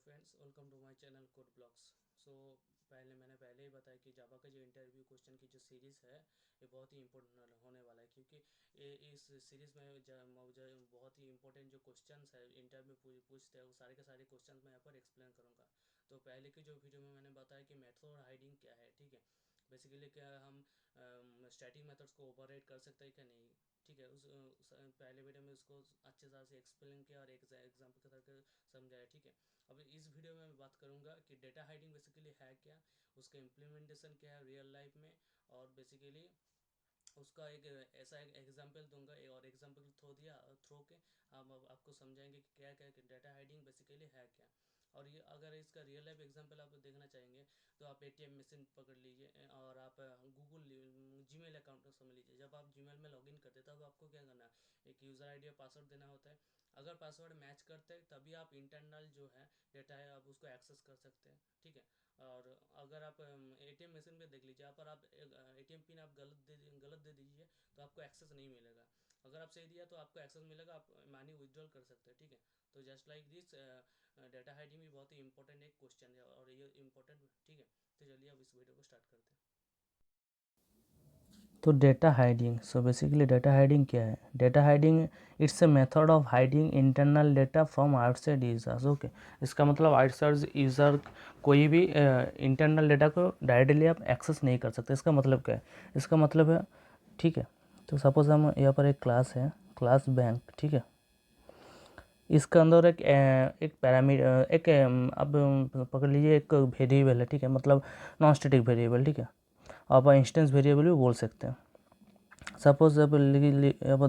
Friends, welcome to my channel code blogs. So मैंने ही बताया कि जावा का जो इंटरव्यू क्वेश्चन की जो सीरीज़ है ये बहुत ही इंपॉर्टेंट होने वाला है, क्योंकि इस सीरीज़ में बहुत ही इंपॉर्टेंट जो क्वेश्चंस है इंटरव्यू पूछते हैं वो सारे के सारे क्वेश्चंस मैं यहाँ पर एक्सप्लेन करूँगा। तो पहले की जो वीडियो में मैंने बताया कि मेथड हाइडिंग क्या है, ठीक है। बेसिकली क्या हम स्टैटिक मेथड्स को ओवरराइड कर सकते हैं क्या नहीं, ठीक है। पहले वीडियो में उसको अच्छे तरह से एक्सप्लेन किया और एक एग्जाम्पल के तरह समझाया, ठीक है। अब इस वीडियो में मैं बात करूंगा कि डेटा हाइडिंग बेसिकली है क्या, उसका इम्प्लीमेंटेशन क्या है रियल लाइफ में, और बेसिकली उसका एक ऐसा एक एग्जांपल दूंगा और एग्जांपल थ्रो के हम अब आपको समझाएंगे कि क्या क्या डेटा हाइडिंग बेसिकली है क्या। और ये अगर इसका रियल लाइफ एग्जांपल आप देखना चाहेंगे तो आप एटीएम मशीन पकड़ लीजिए और आप गूगल जीमेल अकाउंट को समझ लीजिए। जब आप जीमेल में लॉगिन करते हैं तब आपको क्या करना है, एक यूज़र आईडी और पासवर्ड देना होता है। अगर पासवर्ड मैच करते हैं तभी आप इंटरनल जो है डेटा है आप उसको एक्सेस कर सकते हैं, ठीक है। और अगर आप एटीएम मशीन पे देख लीजिए, यहाँ पर आप एटीएम पिन आप गलत दे दीजिए तो आपको एक्सेस नहीं मिलेगा। अगर आप सही दिया तो आपको एक्सेस मिलेगा, आप मनी विड्रॉल कर सकते हैं, ठीक है। तो just like this data hiding भी बहुत ही इंपॉर्टेंट एक क्वेश्चन है और ये इंपॉर्टेंट, ठीक है। तो चलिए अब इस वीडियो को स्टार्ट करते हैं। तो data hiding, so basically data hiding क्या है? Data hiding it's a method of hiding internal data from outside users. Okay, इसका मतलब आउटसाइड यूज़र कोई भी इंटरनल डेटा को डायरेक्टली आप एक्सेस नहीं कर सकते। इसका मतलब क्या है? इसका मतलब है, ठीक है, तो सपोज हम यहाँ पर एक क्लास है, क्लास बैंक, ठीक है। इसके अंदर एक पैरामीटर अब पकड़ लीजिए एक वेरिएबल है, ठीक है, मतलब नॉन स्टैटिक वेरिएबल, ठीक है। आप इंस्टेंस वेरिएबल भी बोल सकते हैं। सपोज अब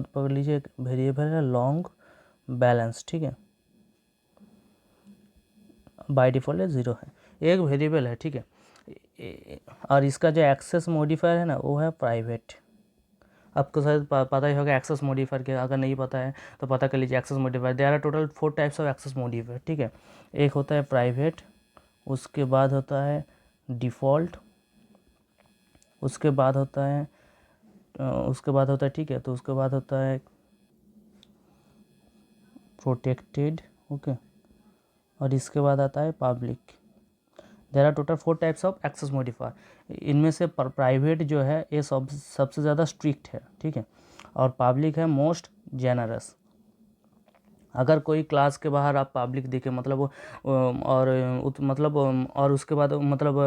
पकड़ लीजिए एक वेरिएबल है लॉन्ग बैलेंस, ठीक है, बाय डिफ़ॉल्ट ये 0 है, एक वेरिएबल है, ठीक है। और इसका जो एक्सेस मॉडिफायर है ना वो है प्राइवेट। आपको शायद पता ही होगा एक्सेस मॉडिफायर के, अगर नहीं पता है तो पता कर लीजिए। Access modifier there are total 4 types of access modifier, ठीक है। एक होता है प्राइवेट, उसके बाद होता है डिफ़ॉल्ट, उसके बाद होता है ठीक है, तो उसके बाद होता है प्रोटेक्टेड, ओके, और इसके बाद आता है public. There are total 4 types of access modifier. इनमें से प्राइवेट जो है ये सबसे ज़्यादा स्ट्रिक्ट है, ठीक है, और पब्लिक है मोस्ट जेनरस। अगर कोई क्लास के बाहर आप पब्लिक देखें मतलब और उसके बाद मतलब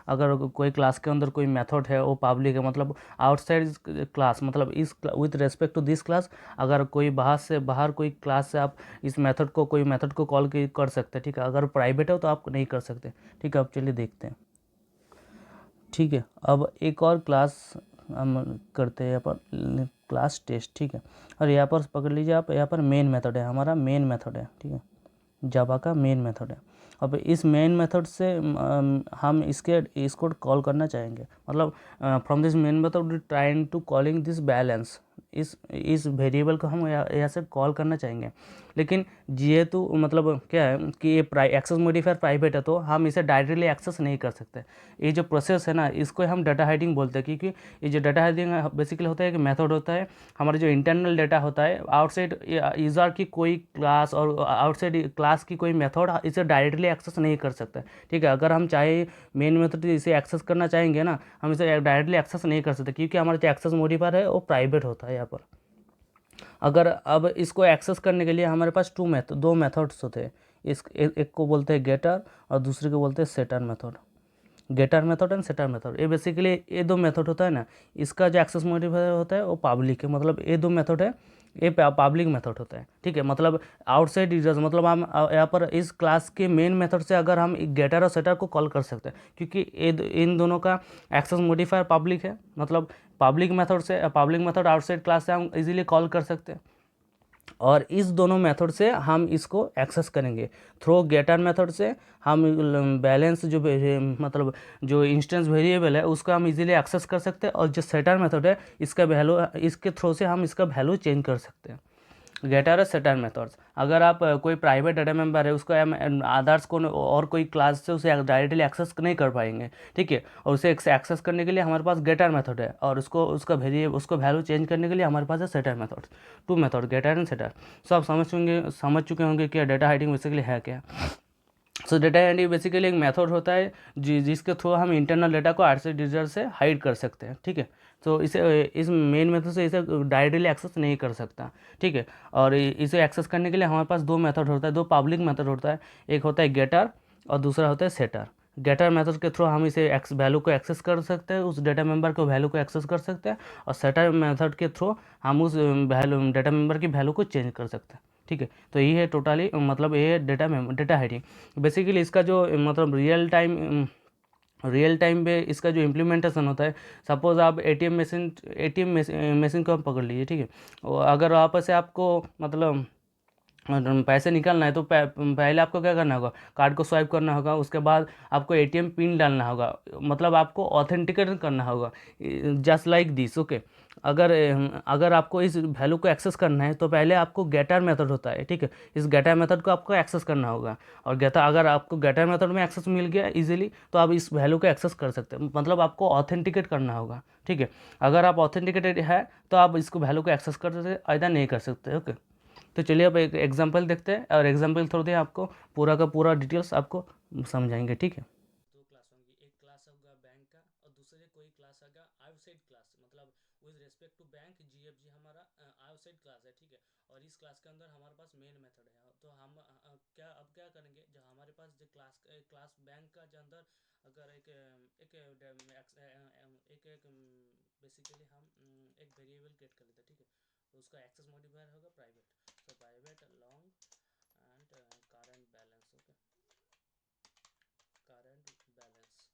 अगर कोई क्लास के अंदर कोई मेथड है वो पब्लिक है, मतलब आउटसाइड क्लास, मतलब इस with respect to this class, अगर कोई बाहर कोई क्लास से आप इस मेथड को कोई मेथड को कॉल कर सकते हैं, ठीक है। अगर प्राइवेट है तो आप नहीं कर सकते, ठीक है। अब चलिए देखते हैं, ठीक है। अब एक और क्लास हम करते हैं यहाँ पर, क्लास टेस्ट, ठीक है। और यहाँ पर पकड़ लीजिए आप, यहाँ पर मेन मेथड है, हमारा मेन मेथड है, ठीक है, जावा का मेन मेथड है। अब इस मेन मेथड से हम इसको कॉल करना चाहेंगे, मतलब from this main method trying to calling this balance, इस वेरिएबल को हम यहाँ से कॉल करना चाहेंगे। लेकिन जेहेतु मतलब क्या है कि ये एक्सेस मॉडिफायर प्राइवेट है तो हम इसे डायरेक्टली एक्सेस नहीं कर सकते। ये जो प्रोसेस है ना इसको हम डाटा हाइडिंग बोलते हैं, क्योंकि ये जो डाटा हाइडिंग बेसिकली होता है कि मेथड होता है, हमारा जो इंटरनल डेटा होता है आउटसाइड यूज़र की कोई क्लास और आउटसाइड क्लास की कोई मेथड इसे डायरेक्टली एक्सेस नहीं कर सकता, ठीक है। अगर हम चाहे मेन मेथड इसे एक्सेस करना चाहेंगे ना, हम इसे डायरेक्टली एक्सेस नहीं कर सकते, क्योंकि हमारा जो एक्सेस मॉडिफायर है वो प्राइवेट होता है यहाँ पर। अगर अब इसको एक्सेस करने के लिए हमारे पास दो मेथड्स होते हैं। एक को बोलते हैं गेटर और दूसरे को बोलते हैं setter method. Getter method and setter method, ये बेसिकली ये दो मेथड होता है ना, इसका जो एक्सेस मॉडिफायर होता है वो पब्लिक है, मतलब ये दो मेथड है, ये पब्लिक मेथड होता है, ठीक है। मतलब आउटसाइड यूजर्स, मतलब हम यहाँ पर इस क्लास के मेन मेथड से अगर हम गेटर और सेटर को कॉल कर सकते हैं, क्योंकि इन दोनों का एक्सेस मॉडिफायर पब्लिक है, मतलब पब्लिक मेथड आउटसाइड क्लास से हम इजीली कॉल कर सकते हैं। और इस दोनों मेथड से हम इसको एक्सेस करेंगे। थ्रू गेटर मेथड से हम बैलेंस जो मतलब जो इंस्टेंस वेरिएबल है उसको हम इजीली एक्सेस कर सकते हैं, और जो सेटर मेथड है इसका वैल्यू, इसके थ्रू से हम इसका वैल्यू चेंज कर सकते हैं। गेटर और सेटर मेथड्स, अगर आप कोई प्राइवेट डाटा मेंबर है उसको हम अदर्स को और कोई क्लास से उसे डायरेक्टली एक्सेस नहीं कर पाएंगे, ठीक है। और उसे एक्सेस करने के लिए हमारे पास गेटर मेथड है, और उसको वैल्यू चेंज करने के लिए हमारे पास है setter method. Two method, getter and setter. सब समझ चुके होंगे कि डेटा हाइडिंग बेसिकली है क्या। सो डेटा आईडी बेसिकली एक मेथड होता है जिसके थ्रू हम इंटरनल डेटा को आउटसाइड यूजर से हाइड कर सकते हैं, ठीक है। तो इसे इस मेन मेथड से इसे डायरेक्टली एक्सेस नहीं कर सकता, ठीक है। और इसे एक्सेस करने के लिए हमारे पास दो मेथड होता है, दो पब्लिक मेथड होता है। एक होता है गेटर और दूसरा होता है सेटर। गेटर मेथड के थ्रू हम इसे वैल्यू को एक्सेस कर सकते हैं, उस डेटा मेंबर को वैल्यू को एक्सेस कर सकते हैं। और सेटर मेथड के थ्रू हम उस वैल्यू डेटा मेंबर की वैल्यू को चेंज कर सकते हैं, ठीक है। तो ये है टोटली मतलब ये है डेटा हाइडिंग। बेसिकली इसका जो मतलब रियल टाइम पे इसका जो इम्प्लीमेंटेशन होता है, सपोज़ आप एटीएम मशीन को आप पकड़ लीजिए, ठीक है। और अगर वहाँ से आपको मतलब पैसे निकालना है तो पहले आपको क्या करना होगा, कार्ड को स्वाइप करना होगा, उसके बाद आपको एटीएम पिन डालना होगा, मतलब आपको ऑथेंटिकेट करना होगा, जस्ट लाइक दिस, ओके। अगर आपको इस वैल्यू को एक्सेस करना है तो पहले आपको गेटर मेथड होता है, ठीक है। इस गेटर मेथड को आपको एक्सेस करना होगा। और गेटर अगर आपको गेटर मेथड में एक्सेस मिल गया इजीली तो आप इस वैल्यू को एक्सेस कर सकते हैं, मतलब आपको ऑथेंटिकेट करना होगा, ठीक है। अगर आप ऑथेंटिकेटेड है तो आप इसको वैल्यू को एक्सेस कर सकते, ऐसा नहीं कर सकते, ओके। तो चलिए अब एक एग्जांपल देखते हैं और एग्जांपल थ्रू दे आपको पूरा का पूरा डिटेल्स आपको समझाएंगे, ठीक है। दो क्लास होंगी, एक क्लास होगा बैंक का और दूसरे कोई क्लास होगा आउटसाइड क्लास, मतलब with respect to bank GFG हमारा आउटसाइड क्लास है, ठीक है। और इस क्लास के अंदर हमारे पास मेन मेथड है। तो हम क्या करेंगे, जो हमारे पास जो क्लास बैंक का जो अंदर अगर एक बेसिकली हम एक वेरिएबल क्रिएट कर लेते हैं, ठीक है। तो उसका एक्सेस मॉडिफायर होगा प्राइवेट, तो private long and current balance, okay, current balance.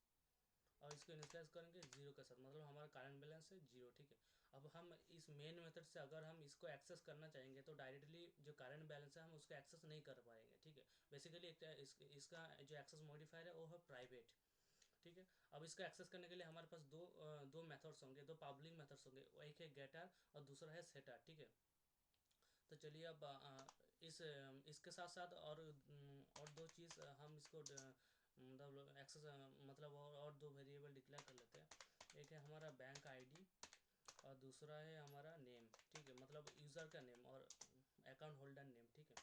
और इसको इनिशियलाइज करेंगे जीरो के साथ, मतलब हमारा करंट बैलेंस है जीरो, ठीक है। अब हम इस मेन मेथड से अगर हम इसको एक्सेस करना चाहेंगे तो डायरेक्टली जो करंट बैलेंस है हम उसको एक्सेस नहीं कर पाएंगे, ठीक है। बेसिकली इसका जो एक्सेस मॉडिफायर है वो है प्राइवेट, ठीक है। अब इसको एक्सेस करने के लिए हमारे पास दो मेथड्स होंगे, दो पब्लिक मेथड्स होंगे, एक है गेटर और दूसरा है सेटर, ठीक है। तो चलिए अब इसके साथ साथ और दो चीज़ हम इसको मतलब एक्सेस मतलब और दो वेरिएबल डिक्लेयर कर लेते हैं। एक है हमारा बैंक आईडी और दूसरा है हमारा नेम, ठीक है, मतलब यूज़र का नेम और अकाउंट होल्डर नेम, ठीक है।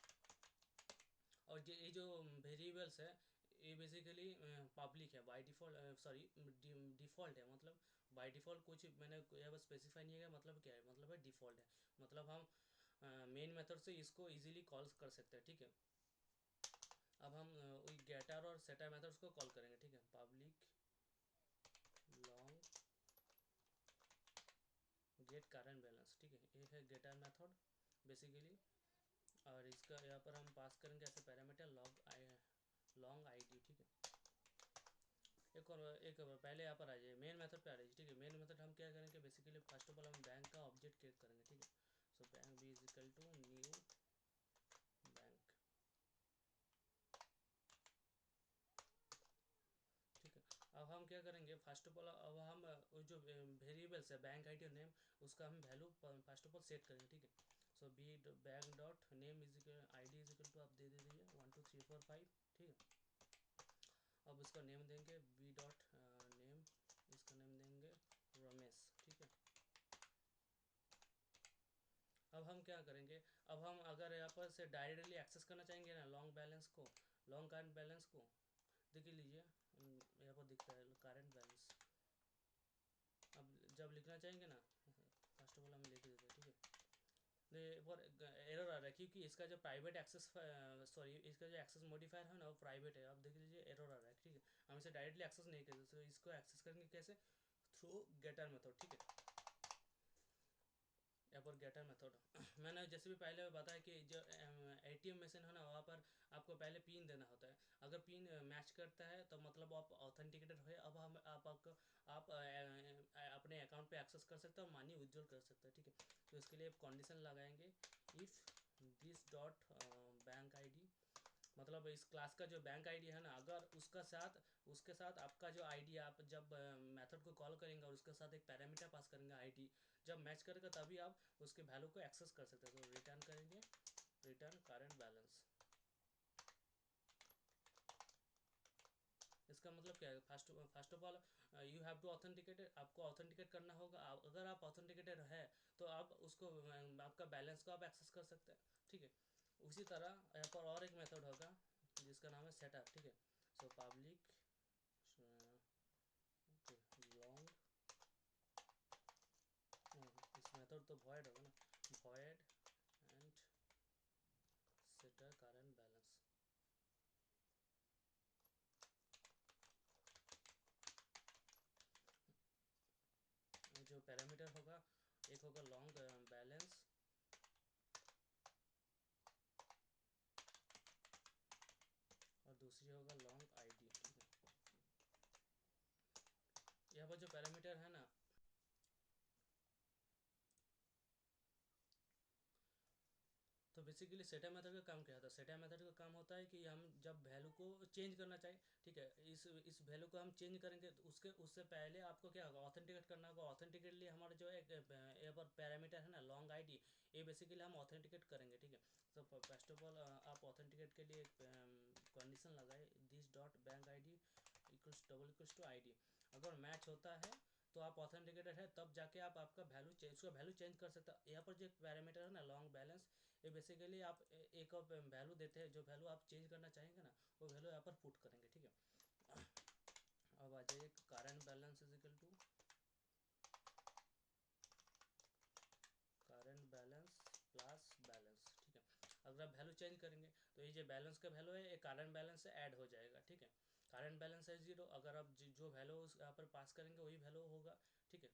और ये जो वेरिएबल्स है ये बेसिकली पब्लिक है बाय डिफ़ॉल्ट, सॉरी डिफ़ॉल्ट है, मतलब बाय डिफ़ॉल्ट कुछ मैंने यहाँ पर स्पेसिफाई नहीं है, मतलब क्या है, मतलब है डिफ़ॉल्ट है, मतलब हम मेन मेथड से इसको इजीली कॉल कर सकते हैं, ठीक है। अब हम वही गेटर और सेटर मेथड्स को कॉल करेंगे, ठीक है। Public long get current balance, ठीक है, ये है गेटर मेथड बेसिकली। और इसका यहाँ पर हम पास करेंगे ऐसे पैरामीटर लॉन्ग आईडी, ठीक है। एक और पहले यहाँ पर आ जाइए, मेन मेथड पे आ जाइए, ठीक है। मेन मेथड हम क्या करेंगे, बेसिकली फर्स्ट ऑफ ऑल हम बैंक का ऑब्जेक्ट क्रिएट करेंगे, ठीक है। So bank B is equal to new bank, ठीक है। अब हम क्या करेंगे, फर्स्ट ऑफ ऑल अब हम जो वेरिएबल्स है बैंक आईडी और नेम, उसका हम value first of all set करेंगे, ठीक है। So B bank dot name is equal ID is equal to आप दे दीजिए 1 2 3 4 5, ठीक है। अब इसका नेम देंगे बी डॉट नेम, इसका नेम देंगे रमेश, ठीक है। अब हम क्या करेंगे, अब हम अगर यहाँ पर से डायरेक्टली एक्सेस करना चाहेंगे ना लॉन्ग बैलेंस को, लॉन्ग करंट बैलेंस को, देख लीजिए यहाँ पर दिखता है करंट बैलेंस। अब जब लिखना चाहेंगे ना, फर्स्ट ऑफ ऑल हम लिख देते हैं, ठीक है। पर एरर आ रहा है क्योंकि इसका जो प्राइवेट एक्सेस सॉरी इसका जो एक्सेस मॉडिफायर है ना वो प्राइवेट है। आप देख लीजिए एरर आ रहा है, ठीक है। हम इसे डायरेक्टली एक्सेस नहीं कर सकते, तो इसको एक्सेस करेंगे कैसे, थ्रू गेटर मेथड, ठीक है। यहाँ पर गेटर मेथड मैंने जैसे भी पहले बताया कि जो एटीएम मशीन है ना वहाँ पर आपको पहले पिन देना होता है। अगर पिन मैच करता है तो मतलब आप ऑथेंटिकेटेड हो, अब हम आप अपने अकाउंट पे एक्सेस कर सकते हैं और मनी विड्रॉल कर सकते हैं, ठीक है। तो इसके लिए कंडीशन लगाएंगे, if this dot bank ID, मतलब इस क्लास का जो बैंक आईडी है ना, अगर उसके साथ आपका जो आईडी आप जब मेथड को कॉल करेंगे और उसके साथ एक पैरामीटर पास करेंगे आईडी, जब मैच करेगा तभी आप उसके वैल्यू को एक्सेस कर सकते हैं। तो रिटर्न करेंगे रिटर्न करंट बैलेंस। इसका मतलब क्या है, first of all you have to authenticated, आपको ऑथेंटिकेट करना होगा। अगर आप ऑथेंटिकेटेड है तो आप उसको आपका बैलेंस को आप एक्सेस कर सकते हैं, ठीक है। उसी तरह यहाँ पर और एक मेथड होगा जिसका नाम है सेटअप, ठीक है। सो पब्लिक लॉन्ग, इस मेथड तो void होगा ना, void and setter current balance. जो पैरामीटर होगा, एक होगा लॉन्ग बैलेंस और दूसरी होगा लॉन्ग आईडी, ठीक है। यहाँ पर जो पैरामीटर है ना, तो बेसिकली सेटा मेथड का काम क्या होता है? सेटा मेथड का काम होता है कि हम जब वैल्यू को चेंज करना चाहें, ठीक है, इस वैल्यू को हम चेंज करेंगे तो उससे पहले आपको क्या होगा, ऑथेंटिकेट करना होगा। ऑथेंटिकेट लिए हमारा जो एक यहाँ पर पैरामीटर है ना लॉन्ग आईडी, ये बेसिकली हम ऑथेंटिकेट करेंगे, ठीक है। तो फर्स्ट ऑफ ऑल आप ऑथेंटिकेट के लिए कंडीशन लगाए, this dot bank I D equals to I D. अगर मैच होता है तो आप ऑथेंटिकेटेड है, तब जाके आप आपका वैल्यू चेंज, उसका वैल्यू चेंज कर सकते हैं। यहाँ पर जो पैरामीटर है ना लॉन्ग बैलेंस, ये बेसिकली आप एक वैल्यू देते हैं, जो वैल्यू आप चेंज करना चाहेंगे ना वो वैल्यू यहाँ पर पुट करेंगे, ठीक है। अब आ जाइए current balance is equal to current balance plus balance, ठीक है। अगर आप वैल्यू चेंज करेंगे तो ये जो बैलेंस का वैल्यू है ये करंट बैलेंस से ऐड हो जाएगा, ठीक है। करंट बैलेंस है 0, अगर आप जो वैल्यू यहाँ पर पास करेंगे वही वैल्यू होगा, ठीक है।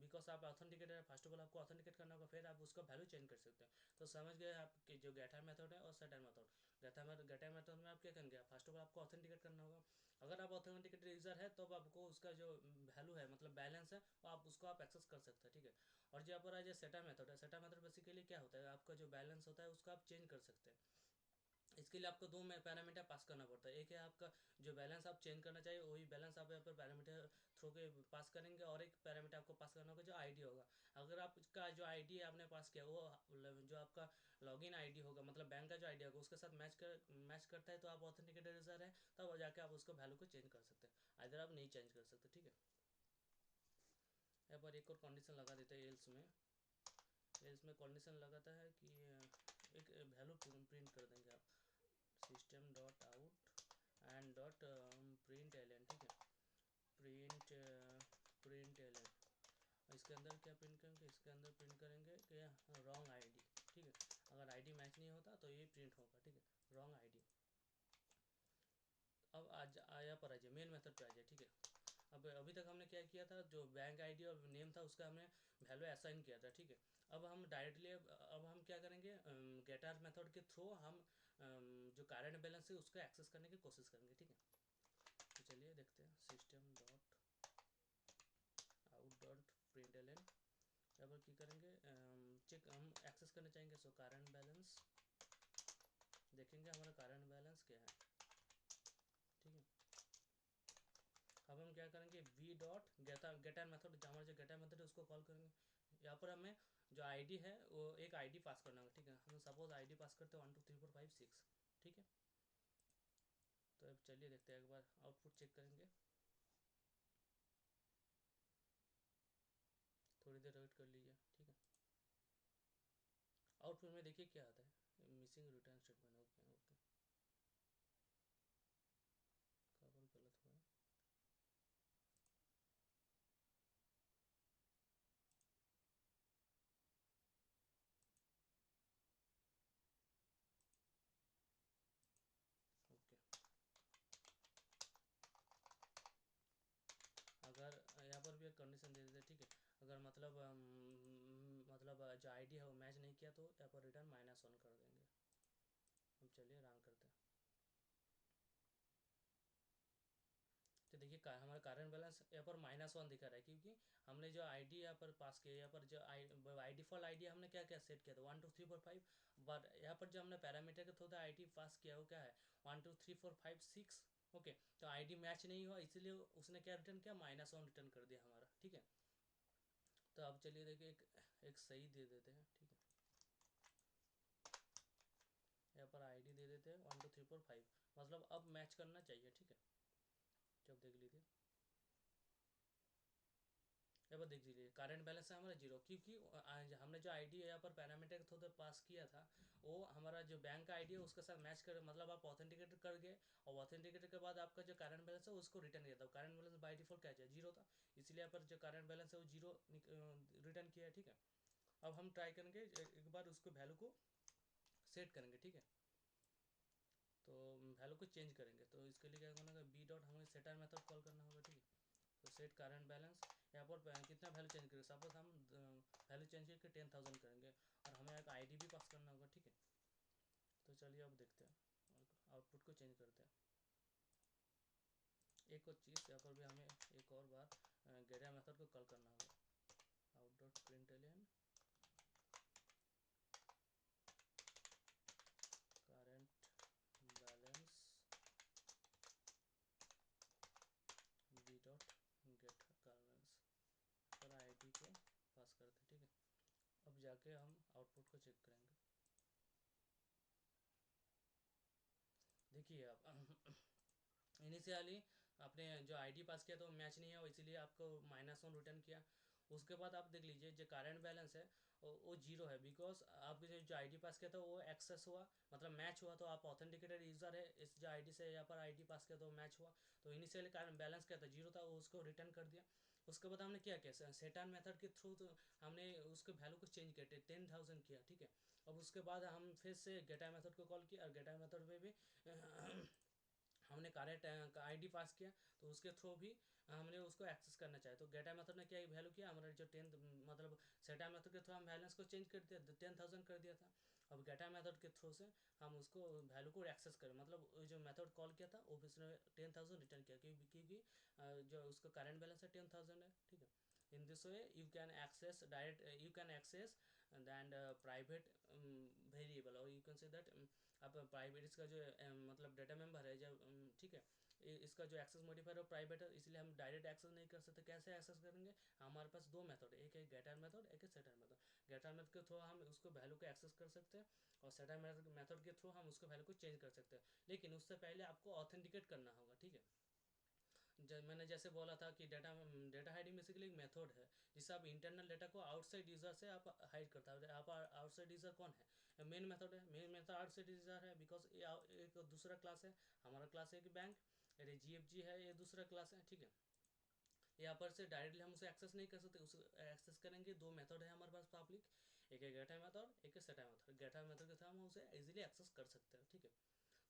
बिकॉज आप ऑथेंटिकेट है, फर्स्ट ऑफ ऑल आपको ऑथेंटिकेट करना होगा, फिर आप उसका वैल्यू चेंज कर सकते हैं। तो समझ गए आप कि जो गेटर मेथड है और सेटर मेथड। गेटर मेथड में आप क्या करेंगे, फर्स्ट ऑफ ऑल आपको ऑथेंटिकेट करना होगा। अगर आप ऑथेंटिकेट यूजर है तो आपको उसका जो वैल्यू है मतलब बैलेंस है वो आप उसको आप एक्सेस कर सकते हैं, ठीक है। और जो यहाँ पर है सेटा मेथड है, सेटा मेथड बेसिकली क्या होता है, आपका जो बैलेंस होता है उसको आप चेंज कर सकते हैं। इसके लिए आपको दो पैरामीटर पास करना पड़ता है। एक है आपका जो बैलेंस आप चेंज करना चाहिए वही बैलेंस आप यहाँ पर पैरामीटर थ्रू के पास करेंगे, और एक पैरामीटर आपको पास करना होगा जो आईडी होगा। अगर आपका जो आईडी आपने पास किया वो जो आपका लॉगिन आईडी होगा मतलब बैंक का जो आईडी होगा उसके साथ मैच करता है तो आप ऑथेंटिकेटेड यूजर है, तब जाके आप उसको वैल्यू को चेंज कर सकते हैं। इधर आप नहीं चेंज कर सकते, ठीक है। यहाँ पर एक और कंडीशन लगा देते हैं एल्स में। एल्स में कंडीशन लगाता है कि एक वैल्यू प्रिंट कर देंगे आप, system dot out and dot print L N, ठीक है। प्रिंट एल एन, इसके अंदर क्या प्रिंट करेंगे, इसके अंदर प्रिंट करेंगे कि रॉन्ग आईडी, ठीक है। अगर आईडी मैच नहीं होता तो ये प्रिंट होगा, ठीक है, रॉन्ग आईडी। अब आज आया पर आ जाए मेन मेथड पे आ जाए, ठीक है। अब अभी तक हमने क्या किया था, जो बैंक आईडी और नेम था उसका हमने वैल्यू असाइन किया था, ठीक है। अब हम डायरेक्टली अब हम क्या करेंगे, गेटर मेथड के थ्रू हम जो करंट बैलेंस है उसको एक्सेस करने की कोशिश करेंगे, ठीक है। तो चलिए देखते हैं, system dot out dot print L N, यहाँ पर क्या करेंगे, चेक हम एक्सेस करना चाहेंगे। सो करंट बैलेंस देखेंगे हमारा करंट बैलेंस क्या है, ठीक है। अब हम क्या करेंगे, वी डॉट गेटर मेथड, हमारा जो गेटर मेथड है उसको कॉल करेंगे। यहाँ पर हमें जो आईडी है वो एक आईडी पास करना होगा, ठीक है। हम सपोज आईडी पास करते हैं 1 2 3 4 5 6, ठीक है। तो अब चलिए देखते हैं, एक बार आउटपुट चेक करेंगे, थोड़ी देर वेट कर लीजिए, ठीक है। आउटपुट में देखिए क्या आता है, missing return statement, okay okay, cover गलत हुआ है। ओके, अगर यहाँ पर भी एक कंडीशन दे देते हैं, ठीक है। अगर मतलब जो आईडी है वो मैच नहीं किया तो यहाँ पर रिटर्न -1 कर देंगे। अब चलिए रन करते हैं। तो देखिए हमारा करंट बैलेंस यहाँ पर -1 दिखा रहा है, क्योंकि हमने जो आईडी यहाँ पर पास किया, यहाँ पर जो आई डिफॉल्ट आईडी हमने क्या क्या सेट किया था 1 2 3 4 5, बट यहाँ पर जो हमने पैरामीटर के थ्रू आईडी पास किया वो क्या है 1 2 3 4 5 6, ओके। तो आईडी मैच नहीं हुआ इसलिए उसने क्या रिटर्न किया, -1 रिटर्न कर दिया हमारा, ठीक है। तो अब चलिए देखिए एक सही दे देते हैं, ठीक है। यहाँ पर आईडी दे देते हैं 1 2 3 4 5, मतलब अब मैच करना चाहिए, ठीक है। जब देख लीजिए यहाँ पर देख लीजिए करंट बैलेंस है हमारा जीरो, क्योंकि हमने जो आईडी यहाँ पर पैरामीटर के थ्रू पास किया था वो हमारा जो बैंक का आईडी है उसके साथ मैच कर, मतलब आप ऑथेंटिकेट कर गए और ऑथेंटिकेट के बाद आपका जो करंट बैलेंस है उसको रिटर्न किया था। करंट बैलेंस बाय डिफॉल्ट क्या है, जीरो था, इसलिए यहाँ पर जो करंट बैलेंस है वो जीरो रिटर्न किया है। ठीक है, अब हम ट्राई करेंगे एक बार उसको वैल्यू को सेट करेंगे। ठीक है, तो वैल्यू को चेंज करेंगे, तो इसके लिए क्या करना होगा, बी डॉट हमें सेटर मेथड कॉल करना होगा। ठीक है, तो सेट करंट बैलेंस, यहाँ पर कितना वैल्यू चेंज करेंगे, सपोज हम वैल्यू चेंज करके 10,000 करेंगे और हमें एक आईडी भी पास करना होगा। ठीक है, तो चलिए अब देखते हैं, आउटपुट को चेंज करते हैं। एक और चीज़ यहाँ पर भी हमें एक और बार गेटा मेथड को कॉल करना होगा, out dot println current balance B dot get current balance पर आईडी को पास करते। ठीक है, अब जाके हम आउटपुट को चेक करेंगे। देखिए आप इनिशियली आपने जो आईडी पास किया तो मैच नहीं है, इसीलिए आपको -1 रिटर्न किया। उसके बाद आप देख लीजिए जो करंट बैलेंस है वो जीरो है, बिकॉज आपने जो आईडी पास किया था वो एक्सेस हुआ, मतलब मैच हुआ, तो आप ऑथेंटिकेटेड यूज़र है, इस जो आईडी से यहाँ पर आईडी पास किया तो मैच हुआ। तो इनिशियली करंट बैलेंस क्या था, जीरो था, वो उसको रिटर्न कर दिया। उसके बाद हमने क्या किया, सेटान मेथड के थ्रू तो हमने उसके वैल्यू को चेंज किया, 10,000 किया। ठीक है, अब उसके बाद हम फिर से गेटा मेथड को कॉल किया और गेटा मेथड में भी हमने करेक्ट आईडी पास किया, तो उसके थ्रू भी हमने उसको एक्सेस करना चाहे, तो गेटा मेथड ने क्या वैल्यू किया, हमारा जो 10 मतलब सेटा मेथड के थ्रू हम बैलेंस को चेंज कर दिया, 10,000 कर दिया था। अब गेटा मेथड के थ्रू से हम उसको वैल्यू को एक्सेस करें, मतलब जो मेथड कॉल किया था वो उसने 10,000 रिटर्न किया, क्योंकि जो उसका करंट बैलेंस है 10,000 है। ठीक है, in this way you can access direct you can access and private variable, or you can say that आप प्राइवेट इसका जो मतलब डेटा मेंबर है जब ठीक है, इसका जो एक्सेस मॉडिफायर है प्राइवेट है, इसलिए हम डायरेक्ट एक्सेस नहीं कर सकते। कैसे एक्सेस करेंगे, हमारे पास दो मेथड है, एक है गेटर मेथड, एक है सेटर मेथड। गेटर मेथड के थ्रू हम उसको वैल्यू को एक्सेस कर सकते हैं और सेटर मेथड के थ्रू हम उसको वैल्यू को चेंज कर सकते हैं, लेकिन उससे पहले आपको ऑथेंटिकेट करना होगा। ठीक है, मैंने जैसे बोला था कि डेटा हाइडिंग बेसिकली एक मेथड है जिससे आप इंटरनल डेटा को आउटसाइड यूजर से आप हाइड करता है। आप आउटसाइड यूजर कौन है, मेन मेथड है, मेन मेथड आउटसाइड यूजर है, बिकॉज ये एक दूसरा क्लास है, हमारा क्लास है कि बैंक, अरे GFG है, ये दूसरा क्लास है। ठीक है, यहाँ पर से डायरेक्टली हम उसे एक्सेस नहीं कर सकते, उसे एक्सेस करेंगे दो मेथड है हमारे पास पब्लिक, एक है गेटा मेथड, एक है सेटा मेथड। गेटा मेथड के थ्रू हम उसे इजीली एक्सेस कर सकते हैं। ठीक है,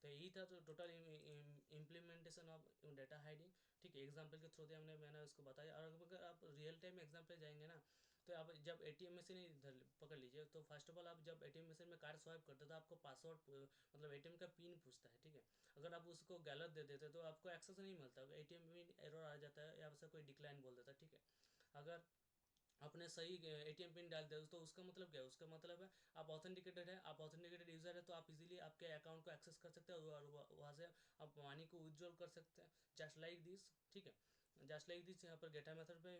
तो यही था तो total implementation of data hiding. ठीक है, एग्जांपल के थ्रू मैंने उसको बताया, और अगर आप रियल टाइम एग्जांपल जाएंगे ना, तो आप जब ATM मशीन इधर पकड़ लीजिए, तो फर्स्ट ऑफ ऑल आप जब ATM मशीन में कार्ड स्वाइप करते हो तो आपको पासवर्ड मतलब ATM का पिन पूछता है। ठीक है, अगर आप उसको गलत दे देते तो आपको एक्सेस नहीं मिलता, ATM पिन एरर आ जाता है या फिर कोई डिक्लाइन बोल देता है। ठीक है, अगर आपने सही ATM पिन डाल दिया तो उसका मतलब क्या है, उसका मतलब है आप ऑथेंटिकेटेड है, आप ऑथेंटिकेटेड यूज़र है, तो आप इजीली आपके अकाउंट को एक्सेस कर सकते हैं और वहाँ से आप मनी को विड्रॉल कर सकते हैं, जस्ट लाइक दिस। ठीक है, जस्ट लाइक दिस यहाँ पर गेटा मेथड पे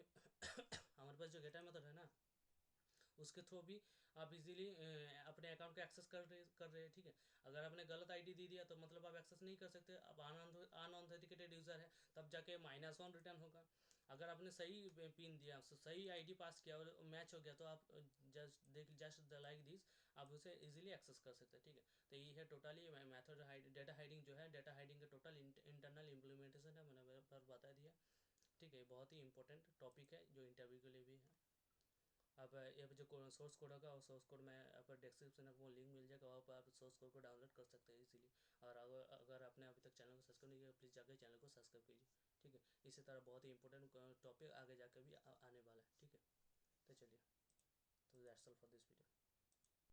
हमारे पास जो गेटा मेथड है ना, उसके थ्रू भी आप इजीली अपने अकाउंट को एक्सेस कर रहे हैं। ठीक है, अगर आपने गलत आईडी दे दिया तो मतलब आप एक्सेस नहीं कर सकते, आप अनऑथेंटिकेटेड यूज़र है, तब जाके -1 रिटर्न होगा। अगर आपने सही पिन दिया, सही आईडी पास किया और मैच हो गया, तो आप जस्ट लाइक दिस आप उसे इजीली एक्सेस कर सकते हैं। ठीक है, तो ये है टोटली मेथड डेटा हाइडिंग जो है, डेटा हाइडिंग का टोटल इंटरनल इम्प्लीमेंटेशन है, मैंने पर बता दिया। ठीक है, बहुत ही इंपॉर्टेंट टॉपिक है जो इंटरव्यू के लिए भी है। आप यहाँ पे जो सोर्स कोड होगा, और सोर्स कोड में आप डिस्क्रिप्शन में वो लिंक मिल जाएगा, वहाँ पर आप सोर्स कोड को डाउनलोड कर सकते हैं इजीली। और अगर आपने अभी तक चैनल को सब्सक्राइब नहीं किया, प्लीज़ जाकर चैनल को सब्सक्राइब कीजिए। ठीक है, इसी तरह बहुत ही इंपॉर्टेंट टॉपिक आगे जाकर भी आने वाला है। ठीक है, तो चलिए, तो that's all for this video.